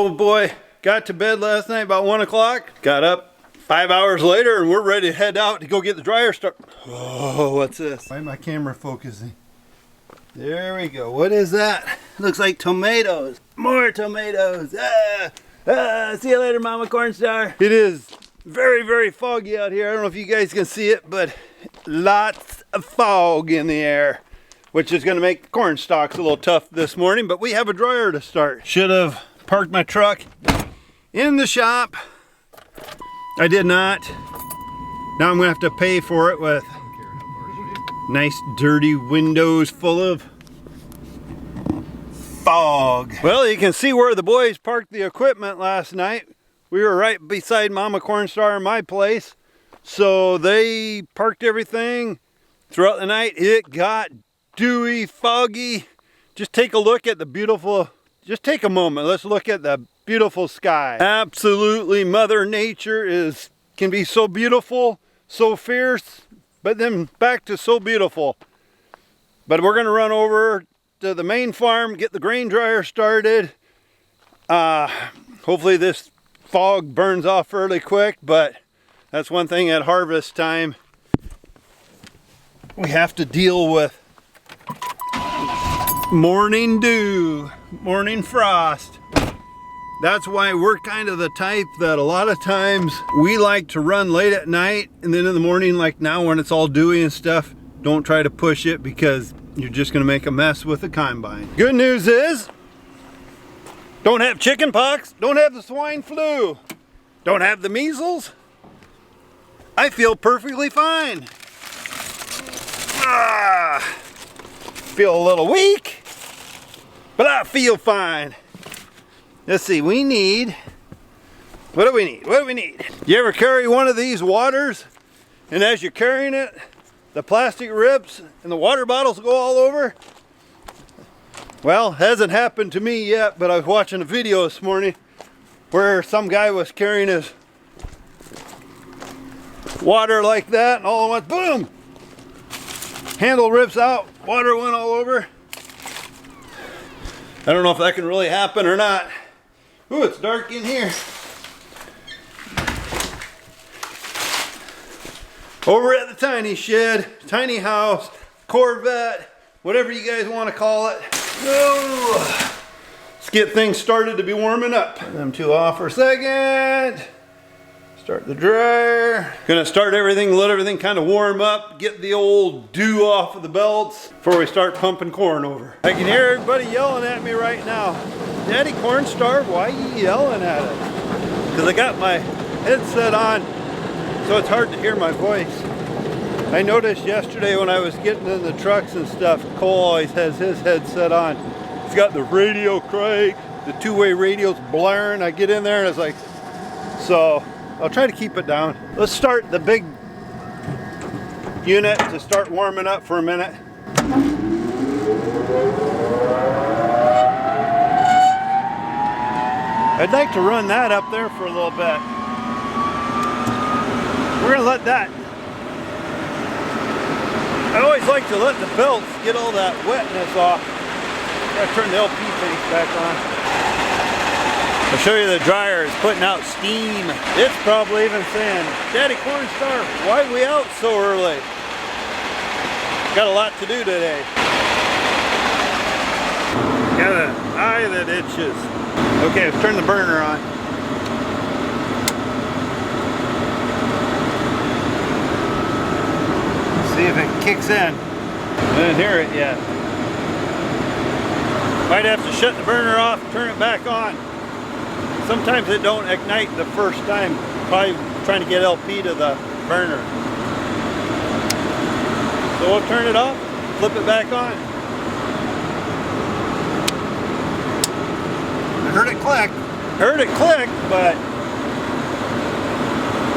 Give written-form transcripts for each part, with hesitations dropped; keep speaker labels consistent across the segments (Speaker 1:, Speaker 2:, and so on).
Speaker 1: Oh boy, got to bed last night about 1 o'clock. Got up 5 hours later and we're ready to head out to go get the dryer started. Oh, what's this? Why is my camera focusing? There we go. What is that? Looks like tomatoes. More tomatoes. See you later, Mama Cornstar. It is very, very foggy out here. I don't know if you guys can see it, but lots of fog in the air, which is going to make the corn stalks a little tough this morning, but we have a dryer to start. Should have parked my truck in the shop. I did not. Now I'm going to have to pay for it with nice dirty windows full of fog. Well, you can see where the boys parked the equipment last night. We were right beside Mama Cornstar and my place. So they parked everything throughout the night. It got dewy, foggy. Just take a look at the beautiful, just take a moment. Let's look at the beautiful sky. Absolutely, Mother Nature can be so beautiful, so fierce, but then back to so beautiful. But we're gonna run over to the main farm, get the grain dryer started. Hopefully this fog burns off fairly quick, but that's one thing at harvest time we have to deal with. Morning dew, morning frost. That's why we're kind of the type that a lot of times we like to run late at night, and then in the morning, like now when it's all dewy and stuff, don't try to push it because you're just gonna make a mess with the combine. Good news is, don't have chicken pox, don't have the swine flu, don't have the measles. I feel perfectly fine. Feel a little weak, but I feel fine. Let's see, what do we need? You ever carry one of these waters, and as you're carrying it, the plastic rips and the water bottles go all over? Well, hasn't happened to me yet, but I was watching a video this morning where some guy was carrying his water like that, and all at once, boom! Handle rips out, water went all over. I don't know if that can really happen or not. Ooh, it's dark in here. Over at the tiny shed, tiny house, Corvette, whatever you guys want to call it. Whoa. Let's get things started to be warming up. Put them two off for a second. Start the dryer. Gonna start everything, let everything kind of warm up, get the old dew off of the belts before we start pumping corn over. I can hear everybody yelling at me right now. Daddy Cornstar, why are you yelling at us? Because I got my headset on, so it's hard to hear my voice. I noticed yesterday when I was getting in the trucks and stuff, Cole always has his headset on. He's got the radio crank, the two-way radio's blaring. I get in there and it's like, so I'll try to keep it down. Let's start the big unit to start warming up for a minute. I'd like to run that up there for a little bit. We're gonna let that. I always like to let the belts get all that wetness off. I'm gonna turn the LP face back on. I'll show you the dryer is putting out steam. It's probably even saying, Daddy Cornstar, why are we out so early? Got a lot to do today. Got an eye that itches. Okay, let's turn the burner on. See if it kicks in. I didn't hear it yet. Might have to shut the burner off and turn it back on. Sometimes it don't ignite the first time. Probably trying to get LP to the burner. So we'll turn it off, flip it back on. I heard it click. Heard it click, but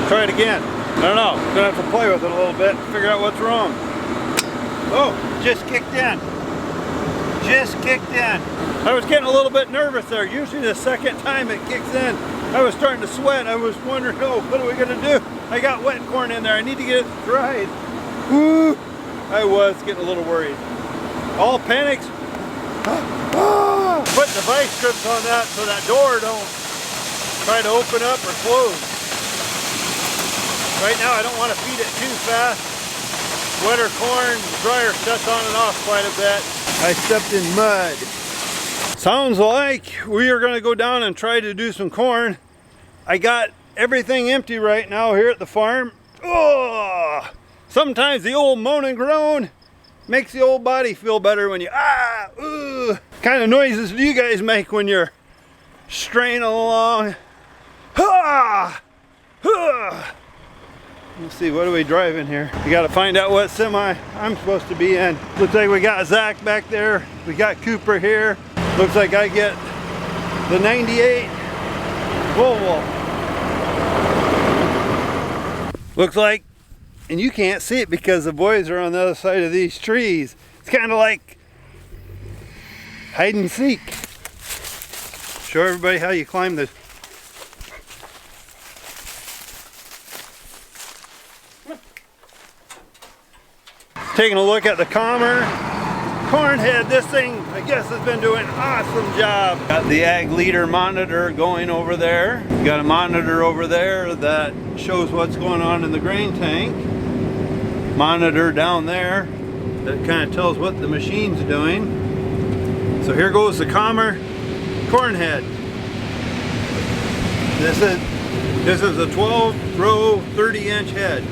Speaker 1: try it again. I don't know. Gonna have to play with it a little bit and figure out what's wrong. Oh, just kicked in. Just kicked in. I was getting a little bit nervous there. Usually the second time it kicks in, I was starting to sweat. I was wondering, oh, what are we gonna do? I got wet corn in there. I need to get it dried. Woo! I was getting a little worried. All panics. putting the vice grips on that so that door don't try to open up or close. Right now I don't want to feed it too fast. Wetter corn, dryer sets on and off quite a bit. I stepped in mud. Sounds like we are going to go down and try to do some corn. I got everything empty right now here at the farm. Oh, sometimes the old moan and groan makes the old body feel better when you kind of noises do you guys make when you're straining along? Let's see, what are we driving here? We got to find out what semi I'm supposed to be in. Looks like we got Zach back there. We got Cooper here. Looks like I get the 98 Volvo. Looks like, and you can't see it because the boys are on the other side of these trees. It's kind of like hide and seek. Show everybody how you climb this. Taking a look at the Commer corn head. This thing, I guess, has been doing an awesome job. Got the ag leader monitor going over there. Got a monitor over there that shows what's going on in the grain tank. Monitor down there that kind of tells what the machine's doing. So here goes the Commer corn head. This is a 12-row, 30-inch head.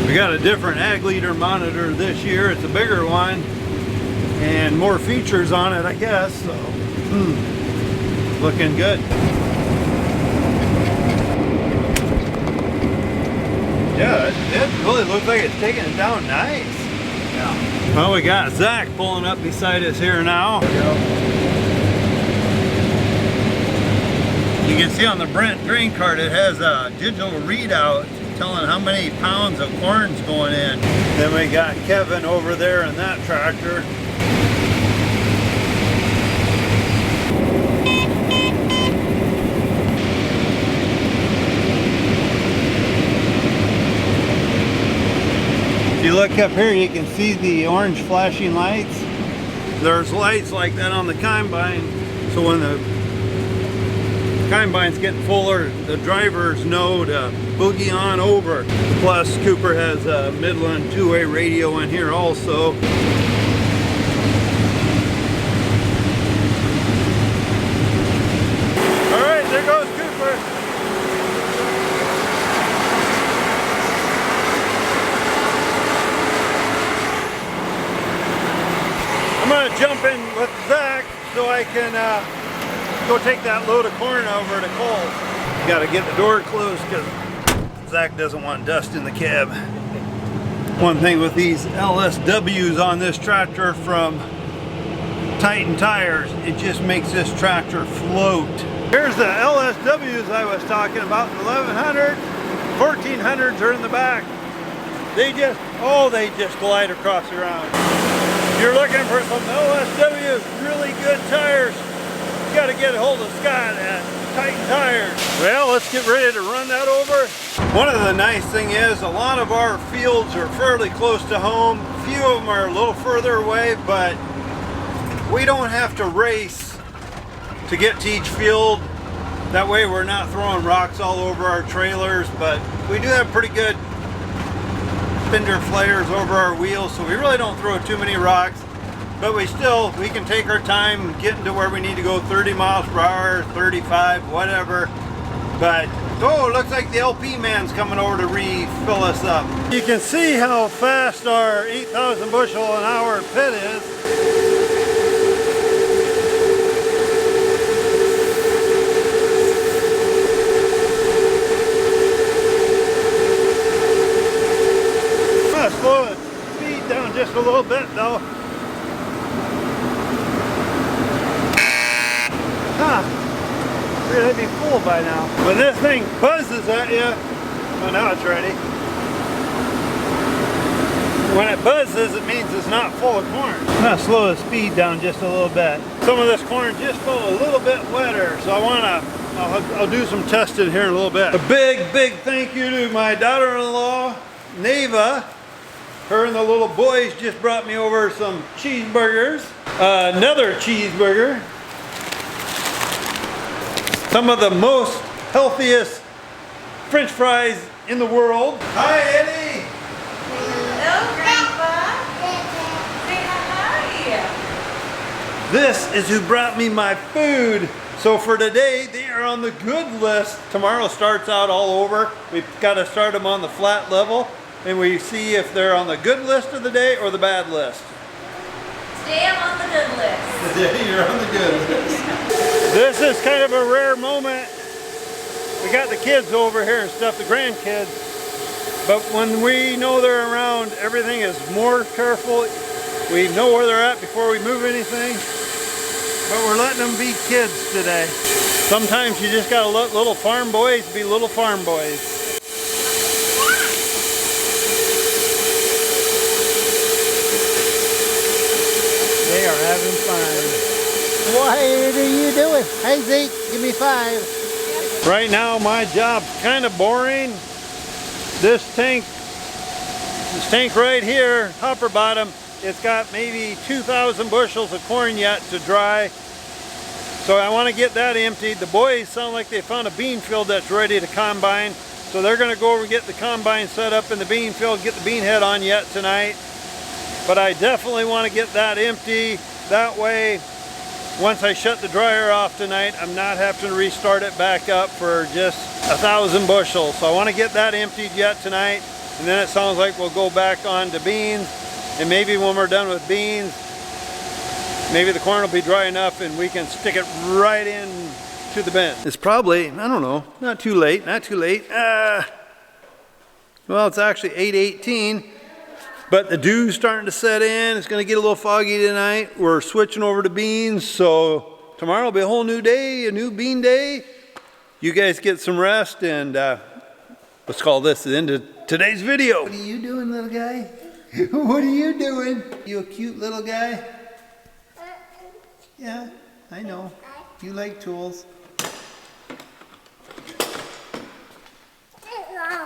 Speaker 1: We got a different ag leader monitor this year. It's a bigger one and more features on it, I guess. So, looking good. Yeah, it really looks like it's taking it down nice. Yeah. Well, we got Zach pulling up beside us here now. There we go. You can see on the Brent grain cart it has a digital readout telling how many pounds of corn's going in. Then we got Kevin over there in that tractor. If you look up here, you can see the orange flashing lights. There's lights like that on the combine, so when the combine's getting fuller, the drivers know to boogie on over. Plus, Cooper has a Midland two-way radio in here also. All right, there goes Cooper. I'm gonna jump in with Zach so I can go take that load of corn over to Cole. Got to get the door closed because Zach doesn't want dust in the cab. One thing with these LSWs on this tractor from Titan Tires, it just makes this tractor float. Here's the LSWs I was talking about, the 1100, 1400s are in the back. They just glide across the ground. If you're looking for some LSWs, really good tires, you got to get a hold of Scott at Titan Tires. Well, let's get ready to run that over. One of the nice thing is a lot of our fields are fairly close to home. A few of them are a little further away, but we don't have to race to get to each field. That way we're not throwing rocks all over our trailers, but we do have pretty good fender flares over our wheels, so we really don't throw too many rocks. But we can take our time getting to where we need to go, 30 miles per hour, 35, whatever. But, oh, it looks like the LP man's coming over to refill us up. You can see how fast our 8,000 bushel an hour pit is. I'm gonna slow the speed down just a little bit though. It'd be full by now. When this thing buzzes at you, well, now it's ready. When it buzzes, it means it's not full of corn. I'm gonna slow the speed down just a little bit. Some of this corn just felt a little bit wetter, so I wanna I'll do some testing here in a little bit. A big thank you to my daughter-in-law, Neva. Her and the little boys just brought me over some cheeseburgers. Another cheeseburger. Some of the most healthiest French fries in the world. Hi, Eddie.
Speaker 2: Hello, Grandpa. Say hi.
Speaker 1: This is who brought me my food. So for today, they are on the good list. Tomorrow starts out all over. We've got to start them on the flat level, and we see if they're on the good list of the day or the bad list.
Speaker 2: Today I'm on the good list.
Speaker 1: Today you're on the good list. This is kind of a rare moment. We got the kids over here and stuff, the grandkids. But when we know they're around, everything is more careful. We know where they're at before we move anything. But we're letting them be kids today. Sometimes you just gotta let little farm boys be little farm boys. They are having fun.
Speaker 3: What are you doing? Hey Zeke, give me 5.
Speaker 1: Right now my job's kind of boring. This tank right here, hopper bottom, it's got maybe 2,000 bushels of corn yet to dry. So I want to get that emptied. The boys sound like they found a bean field that's ready to combine. So they're going to go over and get the combine set up in the bean field, get the bean head on yet tonight. But I definitely want to get that empty. That way, once I shut the dryer off tonight, I'm not having to restart it back up for just 1,000 bushels. So I want to get that emptied yet tonight. And then it sounds like we'll go back on to beans. And maybe when we're done with beans, maybe the corn will be dry enough and we can stick it right in to the bin. It's probably, I don't know, not too late, not too late. Well, it's actually 8:18. But the dew's starting to set in. It's going to get a little foggy tonight. We're switching over to beans, so tomorrow will be a whole new day, a new bean day. You guys get some rest, and let's call this the end of today's video.
Speaker 3: What are you doing, little guy? What are you doing? You a cute little guy? Yeah, I know. You like tools.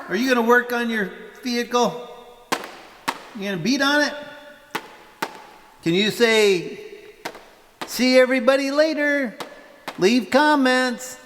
Speaker 3: Are you going to work on your vehicle? You gonna beat on it? Can you say, see everybody later? Leave comments.